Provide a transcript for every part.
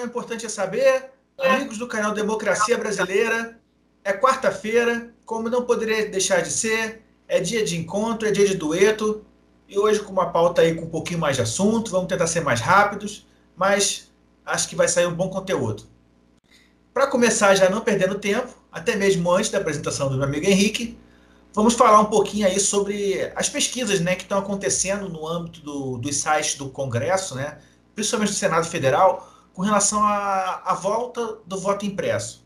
é importante saber, amigos do canal Democracia Brasileira, é quarta-feira, como não poderia deixar de ser, é dia de encontro, é dia de dueto, e hoje com uma pauta aí com um pouquinho mais de assunto, vamos tentar ser mais rápidos, mas acho que vai sair um bom conteúdo. Para começar, já não perdendo tempo, até mesmo antes da apresentação do meu amigo Henrique, vamos falar um pouquinho aí sobre as pesquisas, né, que estão acontecendo no âmbito dos sites do Congresso, né, principalmente do Senado Federal, com relação à volta do voto impresso.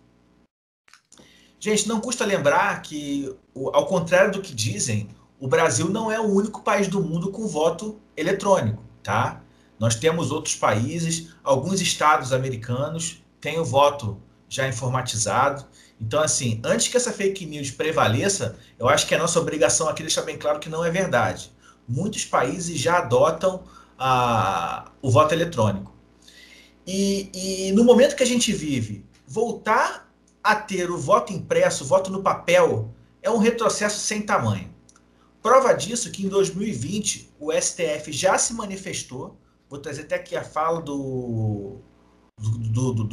Gente, não custa lembrar que, ao contrário do que dizem, o Brasil não é o único país do mundo com voto eletrônico, tá? Nós temos outros países, alguns estados americanos têm o voto já informatizado. Então, assim, antes que essa fake news prevaleça, eu acho que é nossa obrigação aqui deixar bem claro que não é verdade. Muitos países já adotam o voto eletrônico. E no momento que a gente vive, voltar a ter o voto impresso, o voto no papel, é um retrocesso sem tamanho. Prova disso que em 2020 o STF já se manifestou, vou trazer até aqui a fala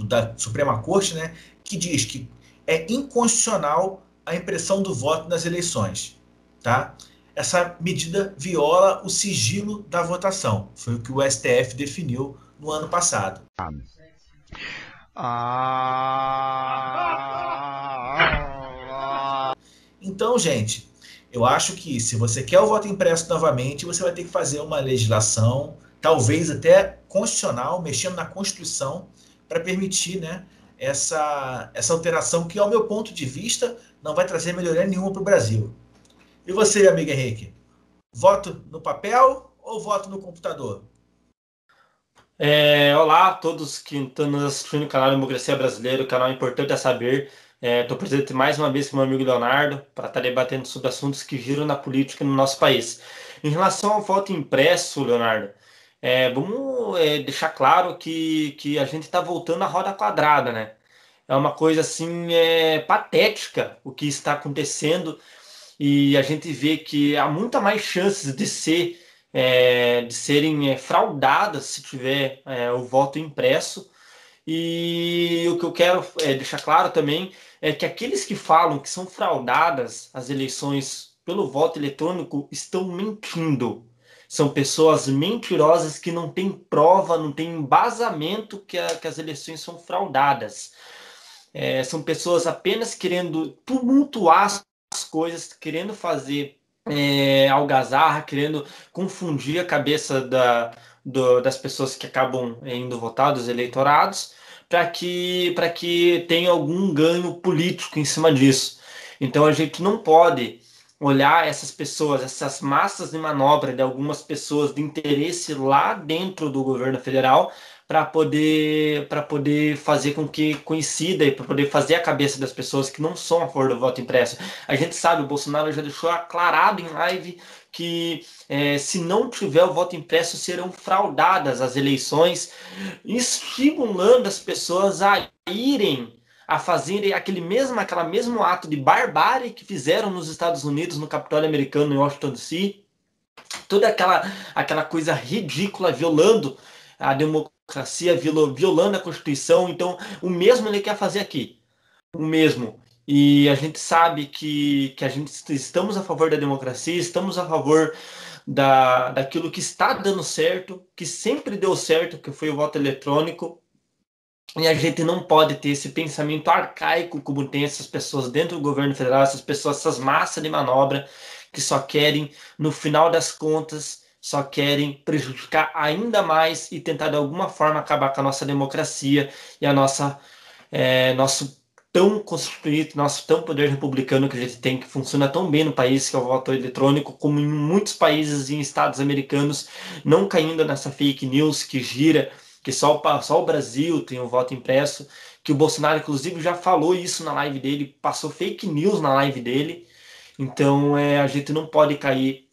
da Suprema Corte, né, que diz que é inconstitucional a impressão do voto nas eleições. Tá? Essa medida viola o sigilo da votação. Foi o que o STF definiu no ano passado. Então, gente, eu acho que se você quer o voto impresso novamente, você vai ter que fazer uma legislação, talvez até constitucional, mexendo na Constituição, para permitir, né, essa alteração que, ao meu ponto de vista, não vai trazer melhoria nenhuma para o Brasil. E você, amigo Henrique? Voto no papel ou voto no computador? Olá a todos que estão nos assistindo no canal Democracia Brasileira, o canal Importante a Saber. Estou presente mais uma vez com o meu amigo Leonardo para estar debatendo sobre assuntos que giram na política no nosso país. Em relação ao voto impresso, Leonardo, vamos deixar claro que a gente está voltando à roda quadrada, né? É uma coisa assim patética o que está acontecendo e a gente vê que há muita mais chances de serem fraudadas se tiver o voto impresso. E o que eu quero deixar claro também é que aqueles que falam que são fraudadas as eleições pelo voto eletrônico estão mentindo. São pessoas mentirosas que não têm prova, não têm embasamento que as eleições são fraudadas. São pessoas apenas querendo tumultuar as coisas, querendo fazer algazarra, querendo confundir a cabeça das pessoas que acabam indo votar, dos eleitorados, para que tenha algum ganho político em cima disso. Então a gente não pode olhar essas pessoas, essas massas de manobra de algumas pessoas de interesse lá dentro do governo federal para poder fazer com que coincida e para poder fazer a cabeça das pessoas que não são a favor do voto impresso. A gente sabe, o Bolsonaro já deixou aclarado em live que se não tiver o voto impresso serão fraudadas as eleições, estimulando as pessoas a irem a fazerem aquela mesmo ato de barbárie que fizeram nos Estados Unidos, no Capitólio americano em Washington DC, toda aquela coisa ridícula, violando a democracia, violando a Constituição. Então, o mesmo ele quer fazer aqui. O mesmo. E a gente sabe que a gente estamos a favor da democracia, estamos a favor daquilo que está dando certo, que sempre deu certo, que foi o voto eletrônico. E a gente não pode ter esse pensamento arcaico como tem essas pessoas dentro do governo federal, essas pessoas, essas massas de manobra que só querem, no final das contas, só querem prejudicar ainda mais e tentar de alguma forma acabar com a nossa democracia e a nosso tão constituído, nosso tão poder republicano que a gente tem, que funciona tão bem no país, que é o voto eletrônico, como em muitos países e em estados americanos, não caindo nessa fake news que gira, que só o Brasil tem o voto impresso, que o Bolsonaro, inclusive, já falou isso na live dele, passou fake news na live dele. Então, a gente não pode cair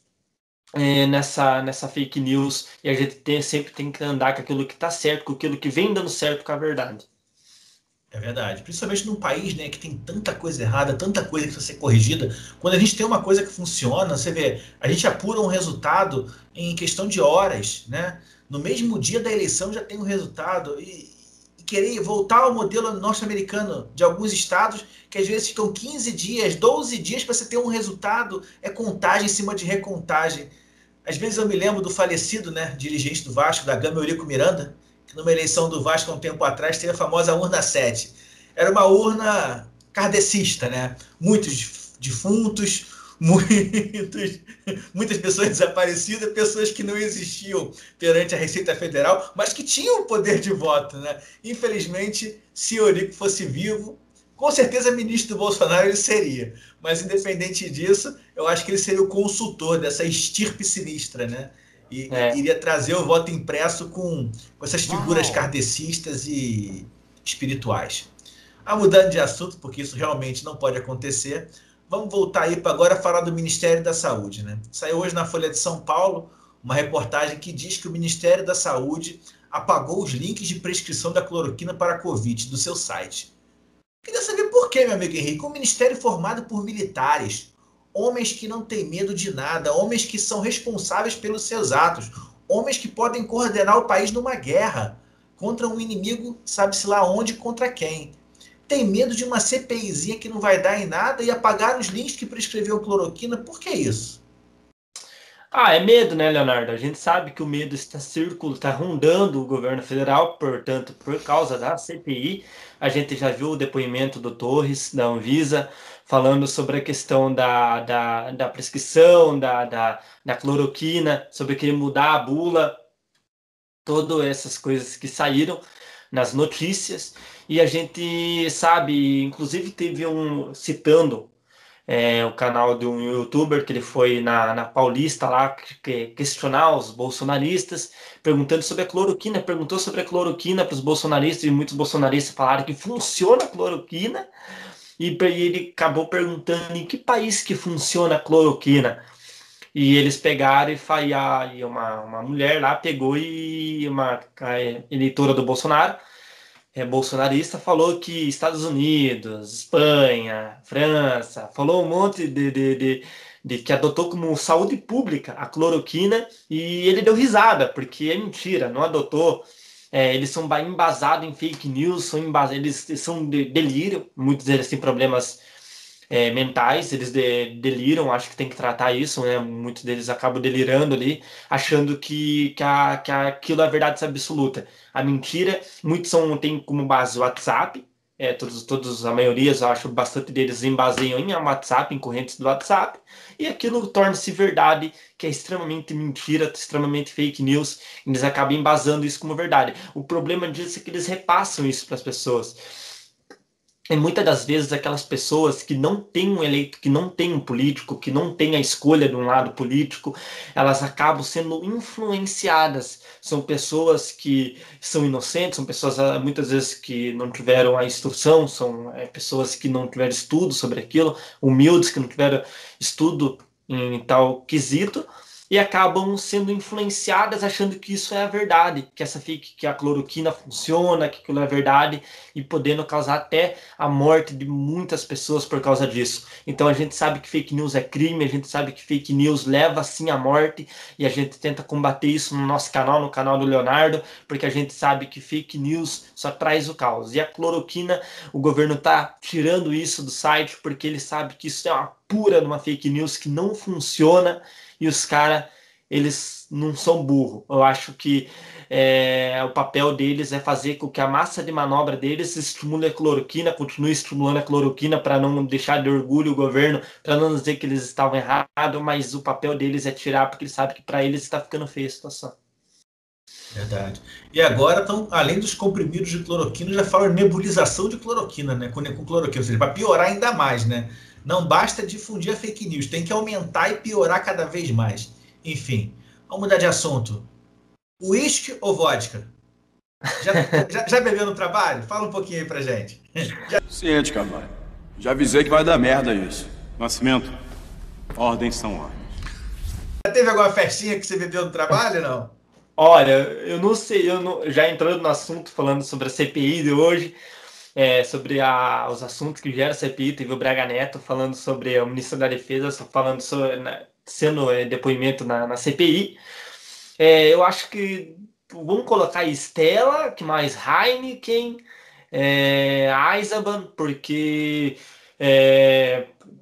nessa fake news e a gente sempre tem que andar com aquilo que está certo, com aquilo que vem dando certo com a verdade. É verdade. Principalmente num país, né, que tem tanta coisa errada, tanta coisa que precisa ser corrigida. Quando a gente tem uma coisa que funciona, você vê, a gente apura um resultado em questão de horas, né? No mesmo dia da eleição já tem um resultado. E querer voltar ao modelo norte-americano de alguns estados, que às vezes ficam 15 dias, 12 dias para você ter um resultado, é contagem em cima de recontagem. Às vezes eu me lembro do falecido, né, dirigente do Vasco, da Gama, Eurico Miranda, que numa eleição do Vasco há um tempo atrás teve a famosa urna 7. Era uma urna kardecista, né? Muitos defuntos, muitas pessoas desaparecidas, pessoas que não existiam perante a Receita Federal, mas que tinham o poder de voto, né? Infelizmente, se Eurico fosse vivo, com certeza ministro do Bolsonaro ele seria. Mas independente disso, eu acho que ele seria o consultor dessa estirpe sinistra, né? E iria trazer o voto impresso com essas figuras kardecistas e espirituais. Mudando de assunto, porque isso realmente não pode acontecer, vamos voltar aí para agora falar do Ministério da Saúde, né? Saiu hoje na Folha de São Paulo uma reportagem que diz que o Ministério da Saúde apagou os links de prescrição da cloroquina para a Covid do seu site. Queria saber por quê, meu amigo Henrique. Um ministério formado por militares, homens que não têm medo de nada, homens que são responsáveis pelos seus atos, homens que podem coordenar o país numa guerra contra um inimigo, sabe-se lá onde, contra quem. Tem medo de uma CPIzinha que não vai dar em nada e apagar os links que prescreveu cloroquina? Por que isso? É medo, né, Leonardo? A gente sabe que o medo está rondando o governo federal, portanto, por causa da CPI. A gente já viu o depoimento do Torres, da Anvisa, falando sobre a questão da prescrição, da cloroquina, sobre querer mudar a bula, todas essas coisas que saíram nas notícias. E a gente sabe, inclusive teve citando o canal de um youtuber que ele foi na Paulista lá questionar os bolsonaristas, perguntando sobre a cloroquina, perguntou sobre a cloroquina para os bolsonaristas e muitos bolsonaristas falaram que funciona a cloroquina e ele acabou perguntando em que país que funciona a cloroquina. E eles pegaram e uma mulher lá pegou e uma eleitora do Bolsonaro bolsonarista falou que Estados Unidos, Espanha, França, falou um monte de que adotou como saúde pública a cloroquina e ele deu risada, porque é mentira, não adotou. Eles são embasados em fake news, eles são delírio, muitos deles têm problemas mentais, eles deliram, acho que tem que tratar isso, né? Muitos deles acabam delirando ali, achando que aquilo é verdade absoluta. A mentira, muitos têm como base o WhatsApp, todos, a maioria, eu acho, bastante deles embaseiam em WhatsApp, em correntes do WhatsApp, e aquilo torna-se verdade, que é extremamente mentira, extremamente fake news, e eles acabam embasando isso como verdade. O problema disso é que eles repassam isso para as pessoas. E muitas das vezes aquelas pessoas que não têm um eleito, que não têm um político, que não têm a escolha de um lado político, elas acabam sendo influenciadas. São pessoas que são inocentes, são pessoas muitas vezes que não tiveram a instrução, são pessoas que não tiveram estudo sobre aquilo, humildes, que não tiveram estudo em tal quesito, e acabam sendo influenciadas achando que isso é a verdade, que a cloroquina funciona, que aquilo é verdade, e podendo causar até a morte de muitas pessoas por causa disso. Então a gente sabe que fake news é crime, a gente sabe que fake news leva sim à morte, e a gente tenta combater isso no nosso canal, no canal do Leonardo, porque a gente sabe que fake news só traz o caos. E a cloroquina, o governo está tirando isso do site, porque ele sabe que isso é uma pura numa fake news que não funciona, e os caras, eles não são burros. Eu acho que o papel deles é fazer com que a massa de manobra deles estimule a cloroquina, continue estimulando a cloroquina para não deixar de orgulho o governo, para não dizer que eles estavam errados, mas o papel deles é tirar, porque eles sabem que para eles está ficando feia a situação. Verdade. E agora, além dos comprimidos de cloroquina, já falam em nebulização de cloroquina, né? Com cloroquina, ou seja, para piorar ainda mais, né? Não basta difundir a fake news, tem que aumentar e piorar cada vez mais. Enfim, vamos mudar de assunto. Uísque ou vodka? Já bebeu no trabalho? Fala um pouquinho aí pra gente. Ciente, Cavalho. Já avisei que vai dar merda isso. Nascimento, ordens são ordens. Já teve alguma festinha que você bebeu no trabalho, não? Olha, eu não sei, já entrando no assunto, falando sobre a CPI de hoje, sobre os assuntos que gera a CPI, teve o Braga Neto falando sobre o ministro da Defesa, falando sobre, sendo depoimento na CPI. Eu acho que vamos colocar Estela, que mais Heineken, Eisenbahn, porque,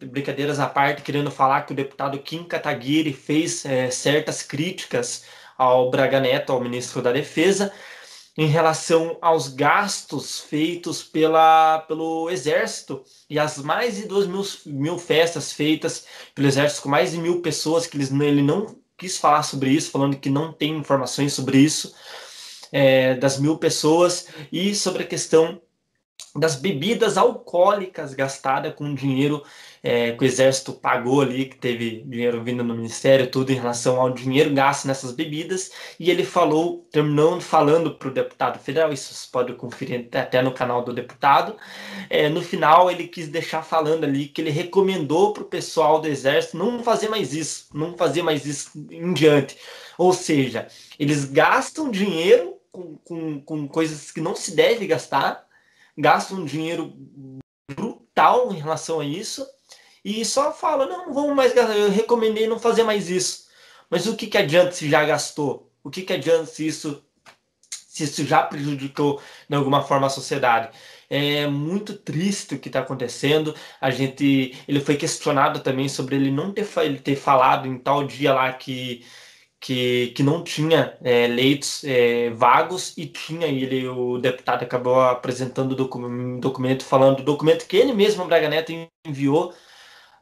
brincadeiras à parte, querendo falar que o deputado Kim Kataguiri fez certas críticas ao Braga Neto, ao ministro da Defesa, em relação aos gastos feitos pelo Exército e as mais de 2.000 festas feitas pelo Exército com mais de 1.000 pessoas, que ele não quis falar sobre isso, falando que não tem informações sobre isso, das 1.000 pessoas, e sobre a questão das bebidas alcoólicas gastadas com dinheiro que o Exército pagou ali, que teve dinheiro vindo no Ministério, tudo em relação ao dinheiro gasto nessas bebidas, e ele terminou falando para o deputado federal, isso você pode conferir até no canal do deputado, no final ele quis deixar falando ali que ele recomendou para o pessoal do Exército não fazer mais isso em diante, ou seja, eles gastam dinheiro com coisas que não se deve gastar, gastam um dinheiro brutal em relação a isso e só fala, não vamos mais gastar, eu recomendei não fazer mais isso. Mas o que adianta se já gastou? O que adianta se isso já prejudicou de alguma forma a sociedade? É muito triste o que está acontecendo. Ele foi questionado também sobre ele não ter falado em tal dia lá que não tinha leitos vagos, e tinha. O deputado acabou apresentando um documento que ele mesmo, Braga Neto, enviou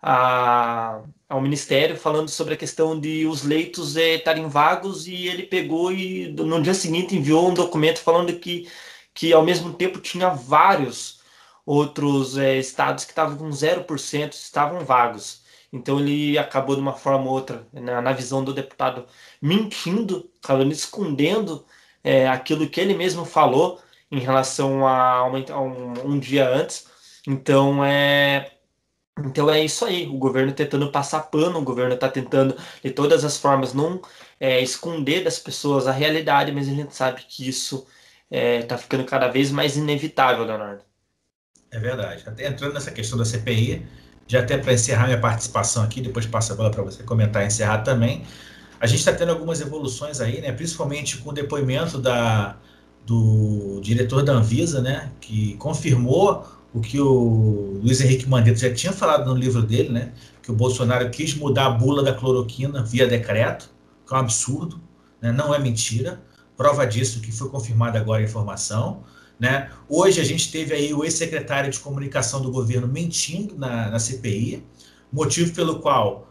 ao Ministério, falando sobre a questão de os leitos estarem vagos, e ele pegou e no dia seguinte enviou um documento falando que ao mesmo tempo tinha vários outros estados que estavam com 0%, estavam vagos. Então ele acabou de uma forma ou outra, na visão do deputado, mentindo, acabando escondendo aquilo que ele mesmo falou em relação a um dia antes. Então é isso aí, o governo tentando passar pano, o governo está tentando de todas as formas não esconder das pessoas a realidade, mas a gente sabe que isso está ficando cada vez mais inevitável, Leonardo. É verdade. Até entrando nessa questão da CPI, já até para encerrar minha participação aqui, depois passo a bola para você comentar e encerrar também, a gente está tendo algumas evoluções aí, né? Principalmente com o depoimento do diretor da Anvisa, né? Que confirmou o que o Luiz Henrique Mandetta já tinha falado no livro dele, né? Que o Bolsonaro quis mudar a bula da cloroquina via decreto, que é um absurdo, né? Não é mentira. Prova disso que foi confirmada agora a informação, né? Hoje a gente teve aí o ex-secretário de comunicação do governo mentindo na CPI, motivo pelo qual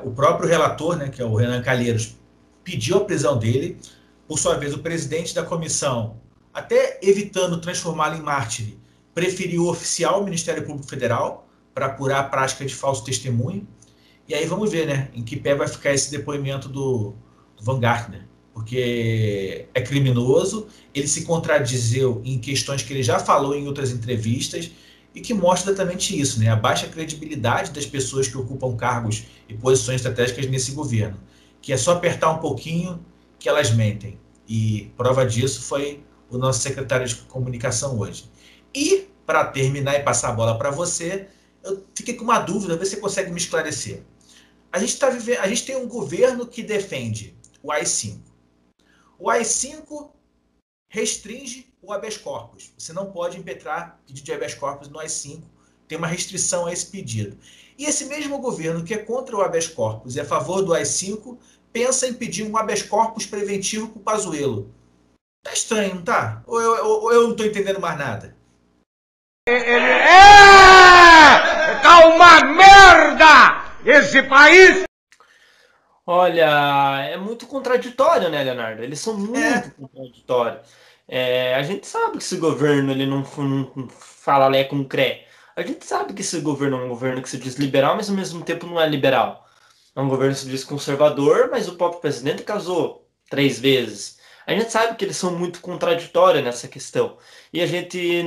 o próprio relator, né, que é o Renan Calheiros, pediu a prisão dele. Por sua vez, o presidente da comissão, até evitando transformá-lo em mártir, preferiu oficiar o Ministério Público Federal para apurar a prática de falso testemunho. E aí vamos ver, né, em que pé vai ficar esse depoimento do Van Gartner, porque é criminoso, ele se contradizeu em questões que ele já falou em outras entrevistas, e que mostra exatamente isso, né, a baixa credibilidade das pessoas que ocupam cargos e posições estratégicas nesse governo, que é só apertar um pouquinho que elas mentem. E prova disso foi o nosso secretário de comunicação hoje. E, para terminar e passar a bola para você, eu fiquei com uma dúvida, ver se você consegue me esclarecer. A gente tem um governo que defende o AI-5. O AI-5 restringe o habeas corpus. Você não pode impetrar pedido de habeas corpus no AI-5. Tem uma restrição a esse pedido. E esse mesmo governo que é contra o habeas corpus e a favor do AI-5 pensa em pedir um habeas corpus preventivo para o Pazuello. Tá estranho, não tá? Ou eu não estou entendendo mais nada? Tá uma merda esse país! Olha, é muito contraditório, né, Leonardo? Eles são muito contraditórios. A gente sabe que esse governo ele não fala lé com cré. A gente sabe que esse governo é um governo que se diz liberal, mas ao mesmo tempo não é liberal. É um governo que se diz conservador, mas o próprio presidente casou 3 vezes. A gente sabe que eles são muito contraditórios nessa questão. E a gente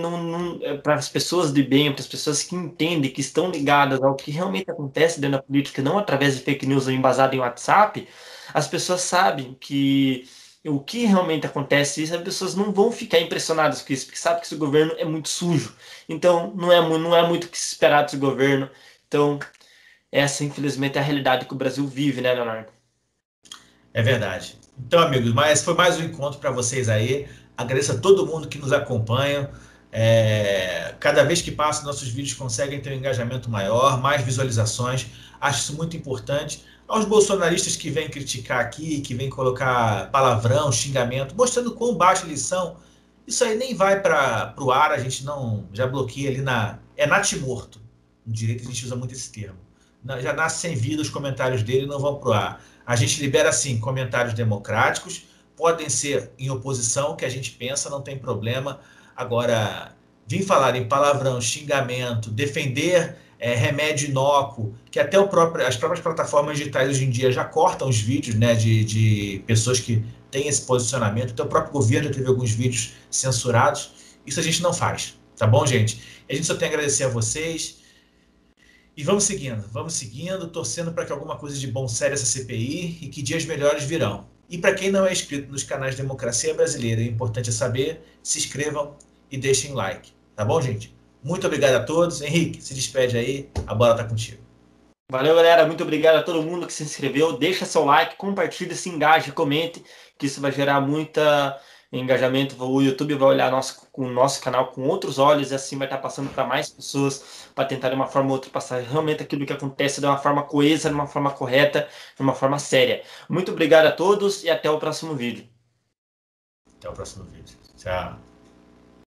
para as pessoas de bem, para as pessoas que entendem, que estão ligadas ao que realmente acontece dentro da política, não através de fake news embasado em WhatsApp, as pessoas sabem que o que realmente acontece, as pessoas não vão ficar impressionadas com isso, porque sabem que esse governo é muito sujo. Então, não é muito o que se esperar desse governo. Então, essa, infelizmente, é a realidade que o Brasil vive, né, Leonardo? É verdade. Então, amigos, mas foi mais um encontro para vocês aí. Agradeço a todo mundo que nos acompanha. Cada vez que passa, nossos vídeos conseguem ter um engajamento maior, mais visualizações. Acho isso muito importante. Aos bolsonaristas que vêm criticar aqui, que vêm colocar palavrão, xingamento, mostrando quão baixa eles são, isso aí nem vai para o ar, a gente não já bloqueia ali na. É natimorto. No direito a gente usa muito esse termo. Já nasce sem vida, os comentários dele não vão para o ar. A gente libera, sim, comentários democráticos, podem ser em oposição, que a gente pensa, não tem problema. Agora, vir falar em palavrão, xingamento, defender remédio inócuo, que até as próprias plataformas digitais hoje em dia já cortam os vídeos, né, de pessoas que têm esse posicionamento. Até o próprio governo teve alguns vídeos censurados. Isso a gente não faz, tá bom, gente? A gente só tem a agradecer a vocês. E vamos seguindo, torcendo para que alguma coisa de bom saia essa CPI e que dias melhores virão. E para quem não é inscrito nos canais Democracia Brasileira, é importante saber, se inscrevam e deixem like. Tá bom, gente? Muito obrigado a todos. Henrique, se despede aí, a bola tá contigo. Valeu, galera. Muito obrigado a todo mundo que se inscreveu. Deixa seu like, compartilha, se engaje, comente, que isso vai gerar muita engajamento. O YouTube vai olhar o nosso canal com outros olhos e assim vai estar passando para mais pessoas para tentar de uma forma ou outra passar realmente aquilo que acontece de uma forma coesa, de uma forma correta, de uma forma séria. Muito obrigado a todos e até o próximo vídeo. Até o próximo vídeo. Tchau.